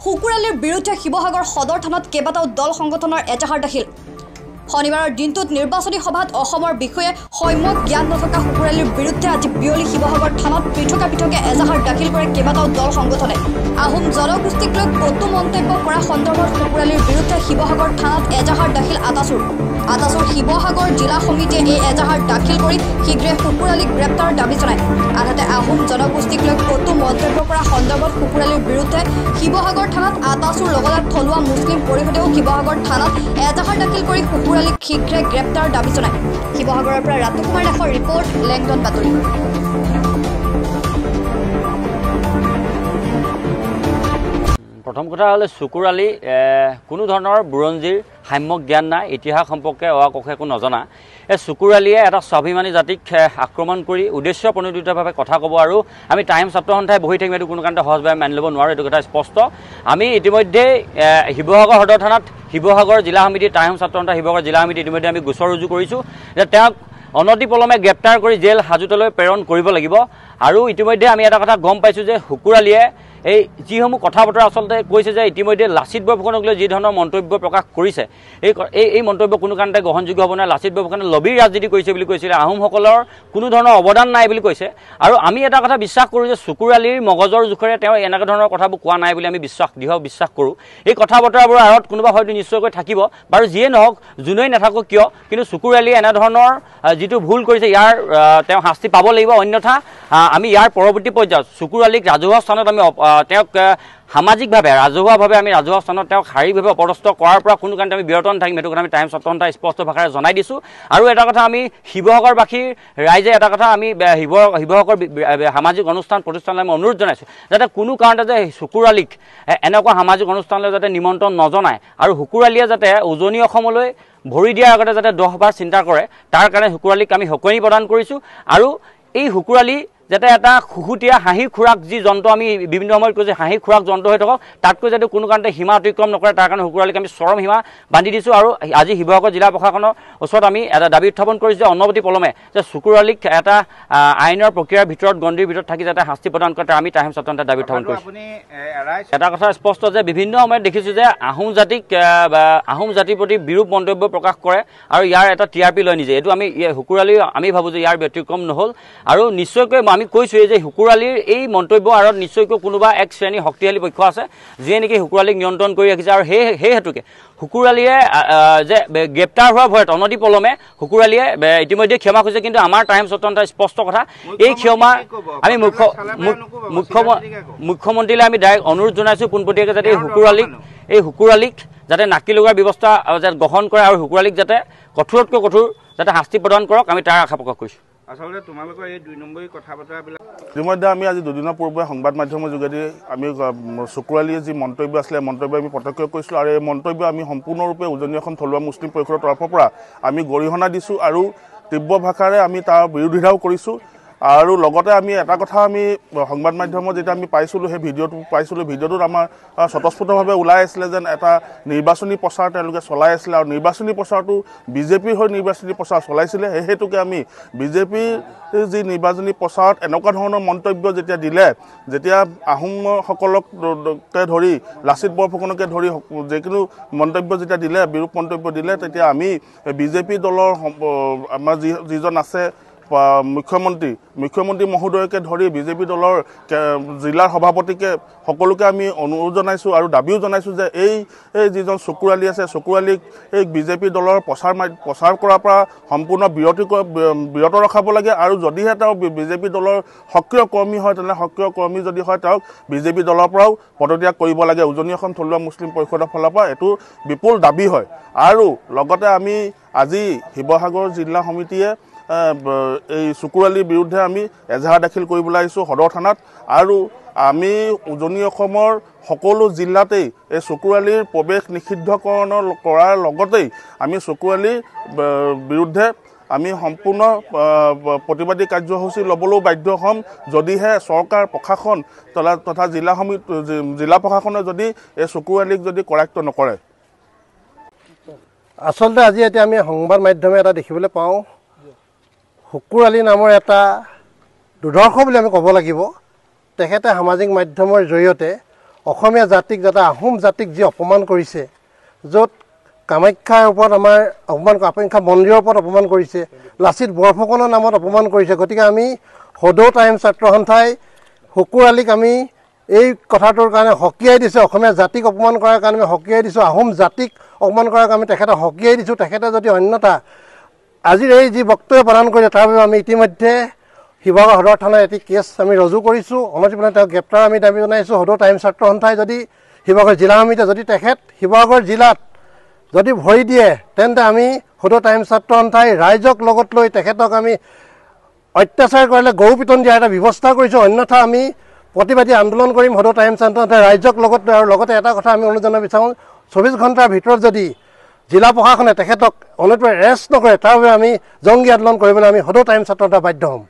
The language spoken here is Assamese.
শুকুৰালীৰ বিৰুদ্ধে শিৱসাগৰ সদৰ থানাত কেইবাটাও দল সংগঠনৰ এজাহাৰ দাখিল। শনিবাৰৰ দিনটোত নিৰ্বাচনী সভাত অসমৰ বিষয়ে সম্যক জ্ঞান নথকা শুকুৰালীৰ বিৰুদ্ধে আজি বিয়লি শিৱসাগৰ থানাত পৃথকে পৃথকে এজাহাৰ দাখিল কৰে কেইবাটাও দল সংগঠনে। আহোম জনগোষ্ঠীক লৈ কটু মন্তব্য কৰা সন্দৰ্ভত শুকুৰালীৰ বিৰুদ্ধে শিৱসাগৰ থানাত এজাহাৰ দাখিল আটাচুৰ শিৱসাগৰ জিলা সমিতিয়ে এই এজাহাৰ দাখিল কৰি শীঘ্ৰে শুকুৰালীক গ্ৰেপ্তাৰৰ দাবী জনায়। আনহাতে আহোম জনগোষ্ঠীক লৈ কটু মন্তব্য কৰা সন্দৰ্ভত শুকুৰালীৰ বিৰুদ্ধে শিৱসাগৰ থানাত আটাচুৰ লগতে থলুৱা মুছলিম পৰিষদেও শিৱসাগৰ থানাত এজাহাৰ দাখিল কৰি শুকুৰালীক শীঘ্ৰে গ্ৰেপ্তাৰৰ দাবী জনায়। শিৱসাগৰৰ পৰা ৰাতু কুমাৰ দাসৰ ৰিপৰ্ট, লেংডন বাতৰি। প্ৰথম কথা হলে শুকুৰালী কোনো ধৰণৰ বুৰঞ্জীৰ সাম্যক জ্ঞান নাই, ইতিহাস সম্পৰ্কে অকোষে একো নজনা। এই শুকুৰালীয়ে এটা স্বাভিমানী জাতিক আক্ৰমণ কৰি উদ্দেশ্য প্ৰণোদিতভাৱে কথা ক'ব আৰু আমি টাইম ছাত্ৰ সন্থাই বহি থাকিম এইটো কোনো কাৰণতে সহজভাৱে মানি ল'ব নোৱাৰোঁ, এইটো কথা স্পষ্ট। আমি ইতিমধ্যে শিৱসাগৰ সদৰ থানাত শিৱসাগৰ জিলা সমিতি টাইম ছাত্ৰ সন্থা শিৱসাগৰ জিলা সমিতি ইতিমধ্যে আমি গোচৰ ৰুজু কৰিছোঁ যে তেওঁক অনতিপলমে গ্ৰেপ্তাৰ কৰি জেল হাজোতলৈ প্ৰেৰণ কৰিব লাগিব। আৰু ইতিমধ্যে আমি এটা কথা গম পাইছোঁ যে শুকুৰালীয়ে এই যিসমূহ কথা বতৰা আচলতে কৈছে যে ইতিমধ্যে লাচিত বৰফুকনক লৈ যি ধৰণৰ মন্তব্য প্ৰকাশ কৰিছে এই মন্তব্য কোনো কাৰণতে গ্ৰহণযোগ্য হ'ব নাই। লাচিত বৰফুকনে লবিৰ ৰাজনীতি কৰিছে বুলি কৈছিলে, আহোমসকলৰ কোনো ধৰণৰ অৱদান নাই বুলি কৈছে। আৰু আমি এটা কথা বিশ্বাস কৰোঁ যে শুকুৰালীৰ মগজৰ জোখেৰে তেওঁ এনেকুৱা ধৰণৰ কথাবোৰ কোৱা নাই বুলি আমি দৃঢ় বিশ্বাস কৰোঁ। এই কথা বতৰাবোৰৰ আঁৰত কোনোবা হয়তো নিশ্চয়কৈ থাকিব, বাৰু যিয়ে নহওক যোনেই নাথাকক কিয়, কিন্তু শুকুৰালীয়ে এনেধৰণৰ যিটো ভুল কৰিছে ইয়াৰ তেওঁ শাস্তি পাব লাগিব। অন্যথা আমি ইয়াৰ পৰৱৰ্তী পৰ্যায়ত শুকুৰালীক ৰাজহুৱা স্থানত আমি তেওঁক সামাজিকভাৱে ৰাজহুৱাভাৱে আমি ৰাজহুৱা স্থানত তেওঁক শাৰীৰিকভাৱে অপদস্থ কৰাৰ পৰা কোনো কাৰণতে আমি বিৰত নাথাকিম, সেইটো কথা আমি টাইম ছাত্ৰ সন্থাই স্পষ্ট ভাষাৰে জনাই দিছোঁ। আৰু এটা কথা আমি শিৱসাগৰবাসীৰ ৰাইজে এটা কথা আমি শিৱসাগৰ সামাজিক অনুষ্ঠান প্ৰতিষ্ঠানলৈ আমি অনুৰোধ জনাইছোঁ যাতে কোনো কাৰণতে যে শুকুৰালীক এনেকুৱা সামাজিক অনুষ্ঠানলৈ যাতে নিমন্ত্ৰণ নজনায় আৰু শুকুৰালীয়ে যাতে উজনি অসমলৈ ভৰি দিয়াৰ আগতে যাতে 10 বাৰ চিন্তা কৰে, তাৰ কাৰণে শুকুৰালীক আমি সকনি প্ৰদান কৰিছোঁ। আৰু এই শুকুৰালী যাতে এটা খুহুতীয়া হাঁহি খুৰাক যি যন্ত্ৰ আমি বিভিন্ন সময়ত কৈছোঁ হাঁহি খুৰাক যন্ত্ৰ হৈ থাকক, তাতকৈ যাতে কোনো কাৰণতে সীমা অতিক্ৰম নকৰে তাৰ কাৰণে শুকুৰালীক আমি চৰম সীমা বান্ধি দিছোঁ। আৰু আজি শিৱসাগৰ জিলা প্ৰশাসনৰ ওচৰত আমি এটা দাবী উত্থাপন কৰিছোঁ যে অনবতি পলমে যে শুকুৰালীক এটা আইনৰ প্ৰক্ৰিয়াৰ ভিতৰত গণ্ডিৰ ভিতৰত থাকি যাতে শাস্তি প্ৰদান কৰে আমি টাইম ছাত্ৰ সন্থাই দাবী উত্থাপন কৰিছোঁ। এটা কথা স্পষ্ট যে বিভিন্ন সময়ত দেখিছোঁ যে আহোম জাতিৰ প্ৰতি বিৰূপ মন্তব্য প্ৰকাশ কৰে আৰু ইয়াৰ এটা TRP লয় নিজে। এইটো আমি শুকুৰালী আমি ভাবোঁ যে ইয়াৰ ব্যতিক্ৰম নহ'ল। আৰু নিশ্চয়কৈ আমি কৈছোঁৱেই যে শুকুৰালীৰ এই মন্তব্য আঁৰত নিশ্চয়কৈ কোনোবা এক শ্ৰেণী শক্তিশালী পক্ষ আছে যিয়ে নেকি শুকুৰালীক নিয়ন্ত্ৰণ কৰি ৰাখিছে। আৰু সেই হেতুকে শুকুৰালীয়ে যে গ্ৰেপ্তাৰ হোৱাৰ ভয়ত অনতি পলমে শুকুৰালীয়ে ইতিমধ্যে ক্ষমা খুজিছে, কিন্তু আমাৰ টাইম ছাত্ৰ সন্থাৰ স্পষ্ট কথা এই ক্ষমা আমি মুখ্যমন্ত্ৰীলৈ আমি ডাইৰেক্ট অনুৰোধ জনাইছোঁ পোনপটীয়াকৈ যাতে এই শুকুৰালীক যাতে নাকি লগোৱাৰ ব্যৱস্থা গ্ৰহণ কৰে আৰু শুকুৰালীক যাতে কঠোৰতকৈ কঠোৰ যাতে শাস্তি প্ৰদান কৰক আমি তাৰ আশা প্ৰকাশ কৰিছোঁ। আচলতে তোমালোকৰ এই 2 নম্বৰী কথা বতৰাবিলাক ইতিমধ্যে আমি আজি দুদিনৰ পূৰ্বে সংবাদ মাধ্যমৰ যোগেদি আমি শুকুৰালীৰ যি মন্তব্য আছিলে মন্তব্য আমি প্ৰত্যক্ষ কৰিছিলোঁ আৰু এই মন্তব্য আমি সম্পূৰ্ণৰূপে উজনি অসম থলুৱা মুছলিম পৰিষদৰ তৰফৰ পৰা আমি গৰিহণা দিছোঁ আৰু তীব্ৰ ভাষাৰে আমি তাৰ বিৰোধিতাও কৰিছোঁ। আৰু লগতে আমি এটা কথা আমি সংবাদ মাধ্যমত যেতিয়া আমি পাইছিলোঁ সেই ভিডিঅ'টোত আমাৰ স্বতঃস্ফূৰ্তভাৱে ওলাই আছিলে যেন এটা নিৰ্বাচনী প্ৰচাৰ তেওঁলোকে চলাই আছিলে আৰু নিৰ্বাচনী প্ৰচাৰটো বিজেপিৰ হৈ নিৰ্বাচনী প্ৰচাৰ চলাইছিলে। সেই হেতুকে আমি বিজেপিৰ যি নিৰ্বাচনী প্ৰচাৰত এনেকুৱা ধৰণৰ মন্তব্য যেতিয়া আহোমসকলকে ধৰি লাচিত বৰফুকনকে ধৰি যিকোনো মন্তব্য যেতিয়া দিলে বিৰূপ মন্তব্য দিলে তেতিয়া আমি বিজেপি দলৰ আমাৰ যিজন আছে মুখ্যমন্ত্ৰী মহোদয়কে ধৰি বিজেপি দলৰ জিলাৰ সভাপতিকে সকলোকে আমি অনুৰোধ জনাইছোঁ আৰু দাবীও জনাইছোঁ যে এই যিজন শুকুৰালী আছে শুকুৰালীক এই বিজেপি দলৰ প্ৰচাৰ কৰাৰ পৰা সম্পূৰ্ণ বিৰত ৰখাব লাগে। আৰু যদিহে তেওঁ বিজেপি দলৰ সক্ৰিয় কৰ্মী হয় তেনেহ'লে সক্ৰিয় কৰ্মী যদি হয় তেওঁক বিজেপি দলৰ পৰাও পদত্যাগ কৰিব লাগে। উজনি অসম থলুৱা মুছলিম পৰিষদৰ ফালৰ পৰা এইটো বিপুল দাবী হয়। আৰু লগতে আমি আজি শিৱসাগৰ জিলা সমিতিয়ে এই শুকুৰালীৰ বিৰুদ্ধে আমি এজাহাৰ দাখিল কৰিবলৈ আহিছোঁ সদৰ থানাত। আৰু আমি উজনি অসমৰ সকলো জিলাতেই এই শুকুৰালীৰ প্ৰৱেশ নিষিদ্ধকৰণ কৰাৰ লগতেই আমি শুকুৰালীৰ বিৰুদ্ধে আমি সম্পূৰ্ণ প্ৰতিবাদী কাৰ্যসূচী ল'বলৈও বাধ্য হ'ম যদিহে চৰকাৰ প্ৰশাসন তথা জিলা প্ৰশাসনে যদি এই শুকুৰালীক যদি কৰায়ত্ব নকৰে। আচলতে আজি এতিয়া আমি সংবাদ মাধ্যমে এটা দেখিবলৈ পাওঁ শুকুৰালী নামৰ এটা দুৰ্ধৰ্ষ বুলি আমি ক'ব লাগিব। তেখেতে সামাজিক মাধ্যমৰ জৰিয়তে অসমীয়া জাতিক যাতে আহোম জাতিক যি অপমান কৰিছে, য'ত কামাখ্যাৰ ওপৰত আমাৰ অপমান, কামাখ্যা মন্দিৰৰ ওপৰত অপমান কৰিছে, লাচিত বৰফুকনৰ নামত অপমান কৰিছে। গতিকে আমি সদৌ টাইমছ ছাত্ৰ সন্থাই শুকুৰ আলীক আমি এই কথাটোৰ কাৰণে সকীয়াই দিছোঁ। অসমীয়া জাতিক অপমান কৰাৰ কাৰণে আমি সকীয়াই দিছোঁ, আহোম জাতিক অপমান কৰাৰ কাৰণে আমি তেখেতক সকীয়াই দিছোঁ। তেখেতে যদি অন্যথা আজিৰ এই যি বক্তব্য প্ৰদান কৰিছে তাৰ বাবে আমি ইতিমধ্যে শিৱসাগৰ সদৰ থানাত এটি কেছ আমি ৰুজু কৰিছোঁ। অনতিপলমে তেওঁক গ্ৰেপ্তাৰ আমি দাবী জনাইছোঁ। সদৌ টাইমছ ছাত্ৰ সন্থাই যদি শিৱসাগৰ জিলা সমিতিয়ে যদি তেখেত শিৱসাগৰ জিলাত যদি ভৰি দিয়ে, তেন্তে আমি সদৌ টাইমছ ছাত্ৰ সন্থাই ৰাইজক লগত লৈ তেখেতক আমি অত্যাচাৰ কৰিলে গৰু পিটন দিয়াৰ এটা ব্যৱস্থা কৰিছোঁ। অন্যথা আমি প্ৰতিবাদী আন্দোলন কৰিম সদৌ টাইমছ ছাত্ৰ সন্থাই ৰাইজক লগত লৈ। আৰু লগতে এটা কথা আমি অনুৰোধ জনাব বিচাৰোঁ, 24 ঘণ্টাৰ ভিতৰত যদি জিলা প্ৰশাসনে তেখেতক অনতিপলমে এৰেষ্ট নকৰে, তাৰ বাবে আমি জংগী আন্দোলন কৰিবলৈ আমি সদৌ টাইমছ ছাত্ৰ সন্থাই বাধ্য হ'ম।